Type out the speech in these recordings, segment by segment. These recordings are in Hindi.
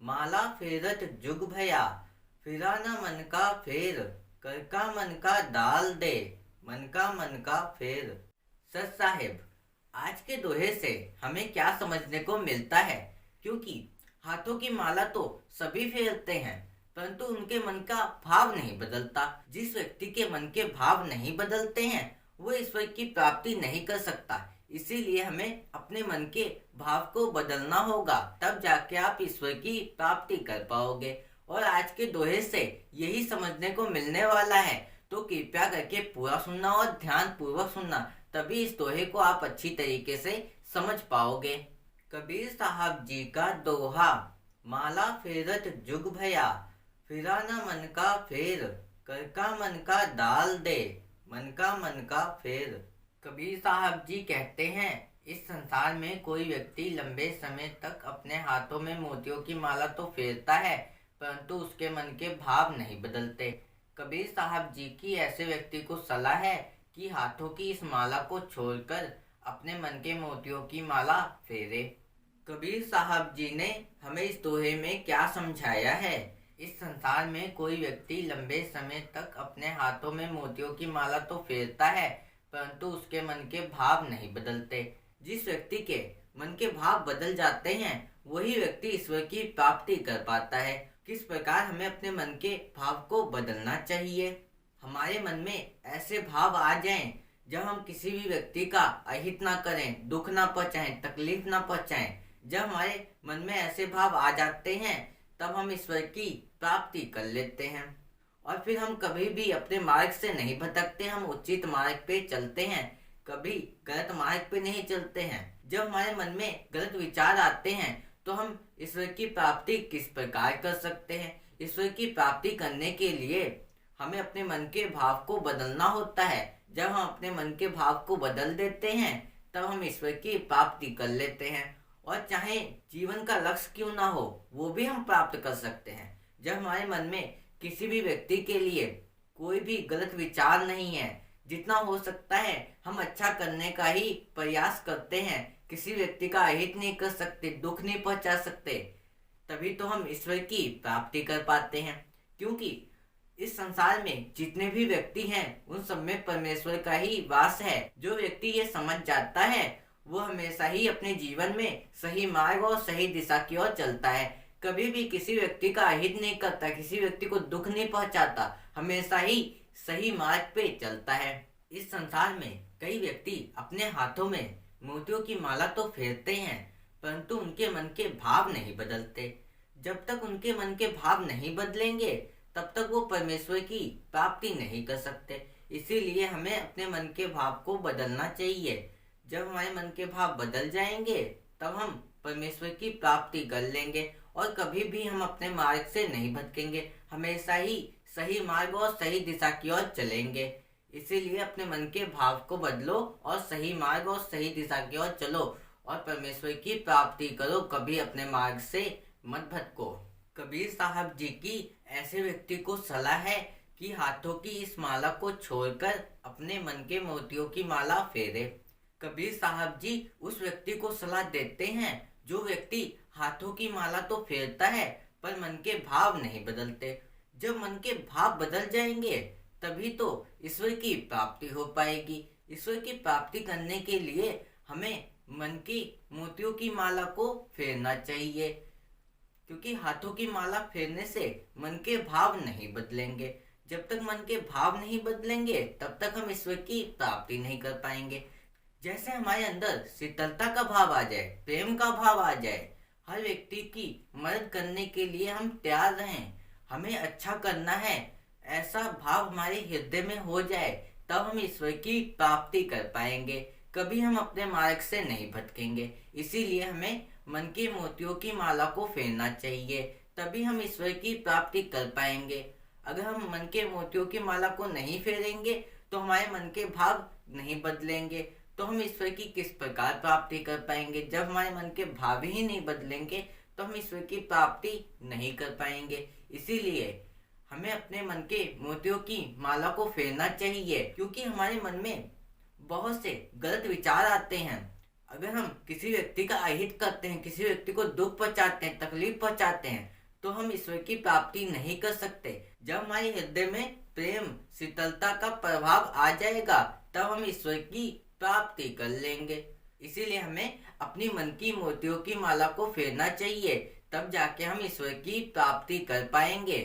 माला फेरत जुग भया, फिरा न मन का फेर, कर का मन का डाल दे, मन का फेर। सच साहेब, आज के दोहे से हमें क्या समझने को मिलता है? क्योंकि हाथों की माला तो सभी फेरते हैं, परंतु उनके मन का भाव नहीं बदलता। जिस व्यक्ति के मन के भाव नहीं बदलते हैं वो ईश्वर की प्राप्ति नहीं कर सकता। इसीलिए हमें अपने मन के भाव को बदलना होगा, तब जाके आप ईश्वर की प्राप्ति कर पाओगे। और आज के दोहे से यही समझने को मिलने वाला है, तो कृपया करके पूरा सुनना और ध्यान पूर्वक सुनना, तभी इस दोहे को आप अच्छी तरीके से समझ पाओगे। कबीर साहब जी का दोहा, माला फेरत जुग भया, फिरा न मन का फेर, कर का मन का डाल दे, मन का फेर। कबीर साहब जी कहते हैं, इस संसार में कोई व्यक्ति लंबे समय तक अपने हाथों में मोतियों की माला तो फेरता है, परंतु उसके मन के भाव नहीं बदलते। कबीर साहब जी की ऐसे व्यक्ति को सलाह है कि हाथों की इस माला को छोड़कर अपने मन के मोतियों की माला फेरे। कबीर साहब जी ने हमें इस दोहे में क्या समझाया है? इस संसार में कोई व्यक्ति लंबे समय तक अपने हाथों में मोतियों की माला तो फेरता है, परंतु उसके मन के भाव नहीं बदलते। जिस व्यक्ति के मन के भाव बदल जाते हैं वही व्यक्ति ईश्वर की प्राप्ति कर पाता है। किस प्रकार हमें अपने मन के भाव को बदलना चाहिए? हमारे मन में ऐसे भाव आ जाएं जब हम किसी भी व्यक्ति का अहित ना करें, दुख ना पहुंचाएं, तकलीफ ना पहुंचाएं। जब हमारे मन में ऐसे भाव आ जाते हैं तब हम ईश्वर की प्राप्ति कर लेते हैं और फिर हम कभी भी अपने मार्ग से नहीं भटकते, हम उचित मार्ग पे चलते हैं, कभी गलत मार्ग पे नहीं चलते हैं। जब हमारे मन में गलत विचार आते हैं तो हम ईश्वर की प्राप्ति किस प्रकार कर सकते हैं? ईश्वर की प्राप्ति करने के लिए हमें अपने मन के भाव को बदलना होता है। जब हम अपने मन के भाव को बदल देते हैं तब हम ईश्वर की प्राप्ति कर लेते हैं, और चाहे जीवन का लक्ष्य क्यों ना हो वो भी हम प्राप्त कर सकते हैं। जब हमारे मन में किसी भी व्यक्ति के लिए कोई भी गलत विचार नहीं है, जितना हो सकता है हम अच्छा करने का ही प्रयास करते हैं, किसी व्यक्ति का अहित नहीं कर सकते, दुख नहीं पहुंचा सकते, तभी तो हम ईश्वर की प्राप्ति कर पाते हैं। क्योंकि इस संसार में जितने भी व्यक्ति हैं उन सब में परमेश्वर का ही वास है। जो व्यक्ति ये समझ जाता है वो हमेशा ही अपने जीवन में सही मार्ग और सही दिशा की ओर चलता है, कभी भी किसी व्यक्ति का अहित नहीं करता, किसी व्यक्ति को दुख नहीं पहुंचाता, हमेशा ही सही मार्ग पे चलता है। इस संसार में कई व्यक्ति अपने हाथों में मोतियों की माला तो फेरते हैं, परंतु उनके मन के भाव नहीं बदलते। जब तक उनके मन के भाव नहीं बदलेंगे तब तक वो परमेश्वर की प्राप्ति नहीं कर सकते। इसीलिए हमें अपने मन के भाव को बदलना चाहिए। जब हमारे मन के भाव बदल जाएंगे तब हम परमेश्वर की प्राप्ति कर लेंगे और कभी भी हम अपने मार्ग से नहीं भटकेंगे, हमेशा ही सही मार्ग और सही दिशा की ओर चलेंगे। इसीलिए अपने मन के भाव को बदलो और सही मार्ग और सही दिशा की ओर चलो और परमेश्वर की प्राप्ति करो, कभी अपने मार्ग से मत भटको। कबीर साहब जी की ऐसे व्यक्ति को सलाह है कि हाथों की इस माला को छोड़कर अपने मन के मोतियों की माला फेरे। कबीर साहब जी उस व्यक्ति को सलाह देते हैं जो व्यक्ति हाथों की माला तो फेरता है पर मन के भाव नहीं बदलते। जब मन के भाव बदल जाएंगे तभी तो ईश्वर की प्राप्ति हो पाएगी। ईश्वर की प्राप्ति करने के लिए हमें मन की मोतियों की माला को फेरना चाहिए, क्योंकि हाथों की माला फेरने से मन के भाव नहीं बदलेंगे। जब तक मन के भाव नहीं बदलेंगे तब तक हम ईश्वर की प्राप्ति नहीं कर पाएंगे। जैसे हमारे अंदर शीतलता का भाव आ जाए, प्रेम का भाव आ जाए, हर व्यक्ति की मदद करने के लिए हम तैयार रहें, हमें अच्छा करना है, ऐसा भाव हमारे हृदय में हो जाए, तब हम ईश्वर की प्राप्ति कर पाएंगे, कभी हम अपने मार्ग से नहीं भटकेंगे। इसीलिए हमें मन के मोतियों की माला को फेरना चाहिए, तभी हम ईश्वर की प्राप्ति कर पाएंगे। अगर हम मन के मोतियों की माला को नहीं फेरेंगे तो हमारे मन के भाव नहीं बदलेंगे, तो हम ईश्वर की किस प्रकार प्राप्ति कर पाएंगे? जब हमारे मन के भाव ही नहीं बदलेंगे तो हम ईश्वर की प्राप्ति नहीं कर पाएंगे। इसीलिए हमें अपने मन के मोतियों की माला को फेरना चाहिए, क्योंकि हमारे मन में बहुत से गलत विचार आते हैं। अगर हम किसी व्यक्ति का अहित करते हैं, किसी व्यक्ति को दुख पहुंचाते हैं, तकलीफ पहुंचाते हैं, तो हम ईश्वर की प्राप्ति नहीं कर सकते। जब हमारे हृदय में प्रेम शीतलता का प्रभाव आ जाएगा तब हम ईश्वर की प्राप्ति कर लेंगे। इसीलिए हमें अपनी मन की मूर्तियों की माला को फेरना चाहिए, तब जाके हम ईश्वर की प्राप्ति कर पाएंगे।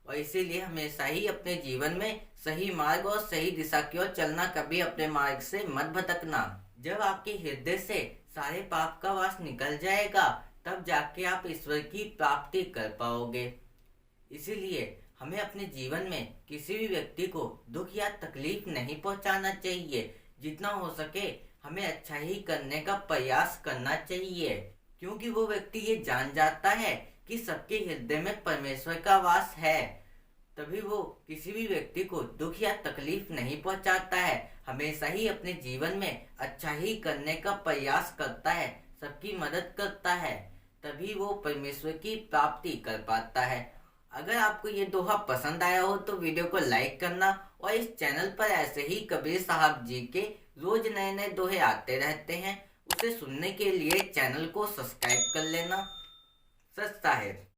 और इसीलिए हमेशा ही अपने जीवन में सही मार्ग और सही दिशा की ओर चलना, कभी अपने मार्ग से मत भटकना। जब आपके हृदय से सारे पाप का वास निकल जाएगा तब जाके आप ईश्वर की प्राप्ति कर पाओगे। इसीलिए हमें अपने जीवन में किसी भी व्यक्ति को दुख या तकलीफ नहीं पहुंचाना चाहिए। जितना हो सके हमें अच्छा ही करने का प्रयास करना चाहिए, क्योंकि वो व्यक्ति ये जान जाता है कि सबके हृदय में परमेश्वर का वास है, तभी वो किसी भी व्यक्ति को दुख या तकलीफ नहीं पहुंचाता है। हमेशा ही अपने जीवन में अच्छा ही करने का प्रयास करता है, सबकी मदद करता है, तभी वो परमेश्वर की प्राप्ति कर पाता है। अगर आपको ये दोहा पसंद आया हो तो वीडियो को लाइक करना, और इस चैनल पर ऐसे ही कबीर साहब जी के रोज नए नए दोहे आते रहते हैं, उसे सुनने के लिए चैनल को सब्सक्राइब कर लेना। सत साहेब।